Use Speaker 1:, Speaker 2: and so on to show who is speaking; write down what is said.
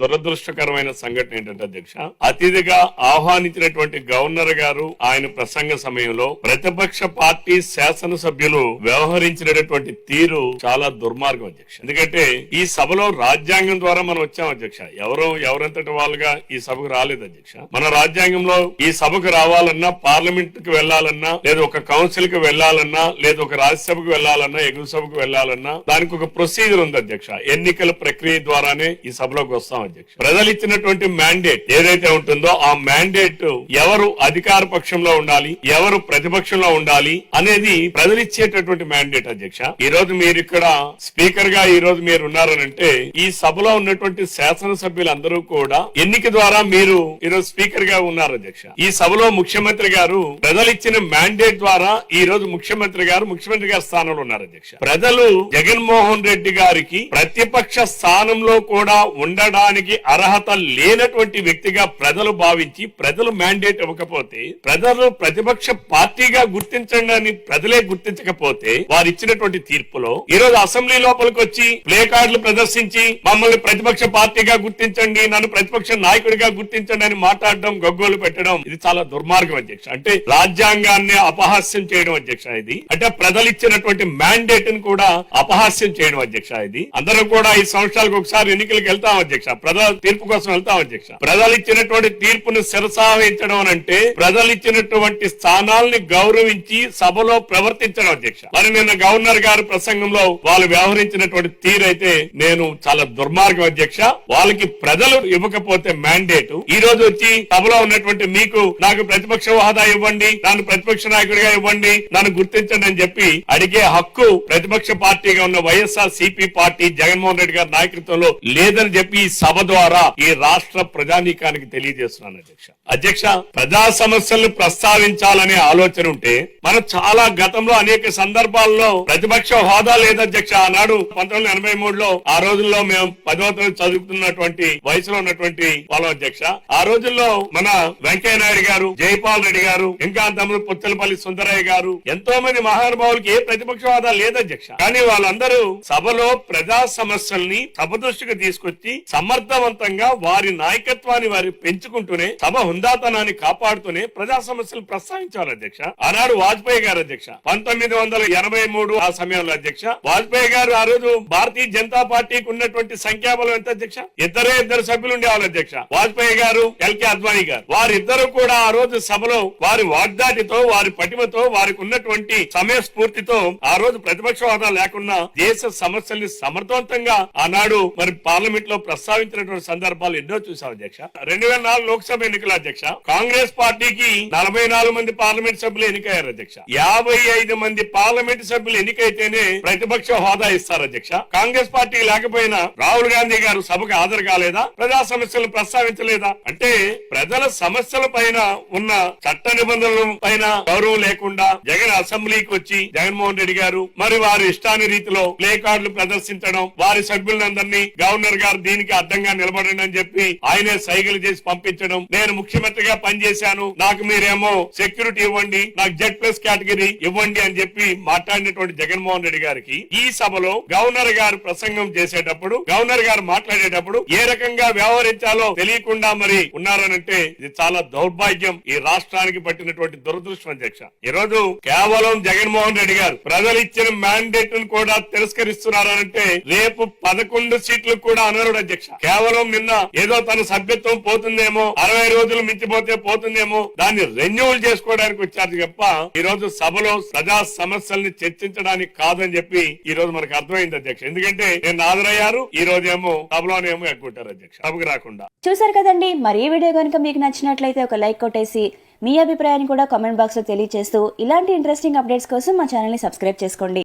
Speaker 1: దురదృష్టకరమైన సంఘటన ఏంటంటే అధ్యక్ష, అతిథిగా ఆహ్వానించినటువంటి గవర్నర్ గారు ఆయన ప్రసంగ సమయంలో ప్రతిపక్ష పార్టీ శాసనసభ్యులు వ్యవహరించినటువంటి తీరు చాలా దుర్మార్గం అధ్యక్ష. ఎందుకంటే ఈ సభలో రాజ్యాంగం ద్వారా మనం వచ్చాం అధ్యక్ష. ఎవరంతటి వాళ్ళుగా ఈ సభకు రాలేదు అధ్యక్ష. మన రాజ్యాంగంలో ఈ సభకు రావాలన్నా, పార్లమెంట్ కి వెళ్లాలన్నా, లేదా ఒక కౌన్సిల్ కి వెళ్లాలన్నా, లేదా ఒక రాజ్యసభకు వెళ్లాలన్నా, ఎగువ సభకు వెళ్లాలన్నా దానికి ఒక ప్రొసీజర్ ఉంది అధ్యక్ష. ఎన్నికల ప్రక్రియ ద్వారానే ఈ సభలోకి వస్తాం అధ్యక్ష. ప్రజలు ఇచ్చినటువంటి మ్యాండేట్ ఏదైతే ఉంటుందో ఆ మ్యాండేట్ ఎవరు అధికార పక్షంలో ఉండాలి, ఎవరు ప్రతిపక్షంలో ఉండాలి అనేది ప్రజలు ఇచ్చేటటువంటి మ్యాండేట్ అధ్యక్ష. ఈ రోజు మీరు ఇక్కడ స్పీకర్ గా ఈ రోజు మీరు ఉన్నారనంటే ఈ సభలో ఉన్నటువంటి శాసనసభ్యులందరూ కూడా ఎన్నిక ద్వారా మీరు ఈరోజు స్పీకర్ గా ఉన్నారు అధ్యక్ష. ఈ సభలో ముఖ్యమంత్రి గారు ప్రజలు ఇచ్చిన మ్యాండేట్ ద్వారా ఈ రోజు ముఖ్యమంత్రి గారు స్థానంలో ఉన్నారు అధ్యక్ష. ప్రజలు జగన్మోహన్ రెడ్డి గారికి ప్రతిపక్ష స్థానంలో కూడా ఉండడానికి అర్హత లేనటువంటి వ్యక్తిగా ప్రజలు భావించి ప్రజలు మ్యాండేట్ ఇవ్వకపోతే, ప్రజలు ప్రతిపక్ష పార్టీగా గుర్తించండి అని ప్రజలే గుర్తించకపోతే వారు ఇచ్చినటువంటి తీర్పులో ఈ రోజు అసెంబ్లీ లోపలికి వచ్చి ప్లే కార్డులు ప్రదర్శించి మమ్మల్ని ప్రతిపక్ష పార్టీగా గుర్తించండి, నన్ను ప్రతిపక్ష నాయకుడిగా గుర్తించండి అని మాట్లాడడం, గగ్గోలు పెట్టడం ఇది చాలా దుర్మార్గం అధ్యక్ష. అంటే రాజ్యాంగాన్ని అపహాస్యం చేయడం అధ్యక్ష. ఇది అంటే ప్రజలు ఇచ్చినటువంటి మ్యాండేట్ ని కూడా అపహాస్యం చేయడం అధ్యక్ష. ఇది అందరూ కూడా ఈ సంవత్సరాలకు ఒకసారి ఎన్నికలకు వెళ్తాం అధ్యక్ష, ప్రజల తీర్పు కోసం వెళ్తాం అధ్యక్ష. ప్రజలు ఇచ్చినటువంటి తీర్పును శిరసావహించడం అంటే ప్రజలు ఇచ్చినటువంటి స్థానాల్ని గౌరవించి సభలో ప్రవర్తించడం అధ్యక్ష. మరి నిన్న గవర్నర్ గారి ప్రసంగంలో వాళ్ళు వ్యవహరించినటువంటి తీరైతే నేను చాలా దుర్మార్గం అధ్యక్ష. వాళ్ళకి ప్రజలు ఇవ్వకపోతే మ్యాండేట్ ఈ రోజు వచ్చి సభలో ఉన్నటువంటి మీకు నాకు ప్రతిపక్ష హోదా ఇవ్వండి, నన్ను ప్రతిపక్ష నాయకుడిగా ఇవ్వండి, నన్ను గుర్తించండి అని చెప్పి అడిగే హక్కు ప్రతిపక్ష పార్టీగా ఉన్న వైఎస్ఆర్ సిపి పార్టీ జగన్మోహన్ రెడ్డి గారి నాయకత్వంలో లేదని చెప్పి ఈ సభ ద్వారా ఈ రాష్ట్ర ప్రజానీకానికి తెలియజేస్తున్నాను అధ్యక్ష. ప్రజా సమస్యలను ప్రస్తావించాలనే ఆలోచన ఉంటే మనం చాలా గతంలో అనేక సందర్భాల్లో ప్రతిపక్ష హోదా లేదధ్యక్ష. ఆనాడు 1983లో ఆ రోజుల్లో మేము 10వ తరగతి చదువుతున్నటువంటి వయసులో ఉన్నటువంటి వాళ్ళ అధ్యక్ష. ఆ రోజుల్లో మన వెంకయ్య నాయుడు గారు, జైపాల్ రెడ్డి గారు, ఇంకా తమ్ముడు పుత్తలపల్లి సుందరయ్య గారు, ఎంతో మంది మహానుభావులకి ఏ ప్రతిపక్ష హోదా లేదధ్యక్ష. కానీ వాళ్ళందరూ సభలో ప్రజా సమస్యల్ని సభ దృష్టికి తీసుకొచ్చి సమర్థవంతంగా వారి నాయకత్వాన్ని వారి పెంచుకుంటూనే సభ హుందాతనాన్ని కాపాడుతూనే ప్రజా సమస్యలు ప్రస్తావించాలి అధ్యక్ష. ఆనాడు వాజ్పేయి గారు అధ్యక్ష 1983 ఆ సమయంలో అధ్యక్ష వాజ్పేయి గారు ఆ రోజు భారతీయ జనతా పార్టీకి ఉన్నటువంటి సంఖ్యాబలం ఎంత అధ్యక్ష? ఇద్దరు సభ్యులు ఉండేవాళ్ళు అధ్యక్ష. వాజ్పేయి గారు, ఎల్కే అద్వానీ గారు, వారిద్దరు కూడా ఆ రోజు సభలో వారి వాగ్దాటితో, వారి పటిమతో, వారికి ఉన్నటువంటి సమయ స్ఫూర్తితో ఆ రోజు ప్రతిపక్ష హోదా లేకుండా దేశ సమస్యల్ని సమర్థవంతంగా ఆనాడు మరి పార్లమెంట్ లో ప్రస్తావించినటువంటి సందర్భాలు ఎన్నో చూసాం అధ్యక్ష. 2004 లోక్సభ ఎన్నికల అధ్యక్ష కాంగ్రెస్ పార్టీకి 44 మంది పార్లమెంట్ సభ్యులు ఎన్నికయ్యారు అధ్యక్ష. 55 మంది పార్లమెంట్ సభ్యులు ఎన్నికైతేనే ప్రతిపక్ష హోదా ఇస్తారు అధ్యక్ష. కాంగ్రెస్ పార్టీ లేకపోయినా రాహుల్ గాంధీ గారు సభకు హాజరు కాలేదా? ప్రజా సమస్యలను ప్రస్తావించలేదా? అంటే ప్రజల సమస్యల పైన ఉన్న చట్ట నిబంధనల పైన గౌరవం లేకుండా జగన్ అసెంబ్లీకి వచ్చి జగన్మోహన్ రెడ్డి గారు మరి వారి ఇష్టాని రీతిలో ప్లే కార్డులు ప్రదర్శించడం, వారి సభ్యులందరినీ గవర్నర్ గారు దీనికి అడ్డంగా నిలబడండి అని చెప్పి ఆయనే సైకిల్ చేసి పంపించడం, నేను ముఖ్యమంత్రిగా పనిచేశాను, నాకు మీరేమో సెక్యూరిటీ ఇవ్వండి, నాకు Z+ కేటగిరీ ఇవ్వండి అని చెప్పి మాట్లాడినటువంటి జగన్మోహన్ రెడ్డి గారికి ఈ సభలో గవర్నర్ గారు ప్రసంగం చేసేటప్పుడు, గవర్నర్ గారు మాట్లాడేటప్పుడు ఏ రకంగా వ్యవహరించాలో తెలియకుండా మరి ఉన్నారనంటే ఇది చాలా దౌర్భాగ్యం, ఈ రాష్ట్రానికి పట్టినటువంటి దురదృష్టం అధ్యక్ష. ఈ రోజు కేవలం జగన్మోహన్ రెడ్డి గారు ప్రజలు ఇచ్చిన మ్యాండేట్ ను కూడా తిరస్కరిస్తున్నారనంటే రేపు 11 సీట్లు కూడా అనరుడు అధ్యక్ష. కేవలం నిన్న ఏదో తన సభ్యత్వం పోతుందేమో, 60 రోజులు మించిపోతే పోతుందేమో దాన్ని రెన్యూవల్ చేసుకోవడానికి వచ్చారు తప్ప ఈ రోజు సభలో ప్రజా సమస్యల్ని చర్చించడానికి కాదని చెప్పి ఈ రోజు మనకు అర్థమైంది అధ్యక్ష. ఎందుకంటే నేను హాజరయ్యారు, ఈ రోజేమో సభలోనేమో ఎక్కుంటారు అధ్యక్ష, సభకు రాకుండా.
Speaker 2: చూసారు కదండి. మరి ఈ వీడియో కనుక మీకు నచ్చినట్లయితే ఒక లైక్ కొట్టేసి మీ అభిప్రాయాన్ని కూడా కామెంట్ బాక్స్ లో తెలియజేస్తూ ఇలాంటి ఇంట్రెస్టింగ్ అప్డేట్స్ కోసం మా ఛానల్ ని సబ్స్క్రైబ్ చేసుకోండి.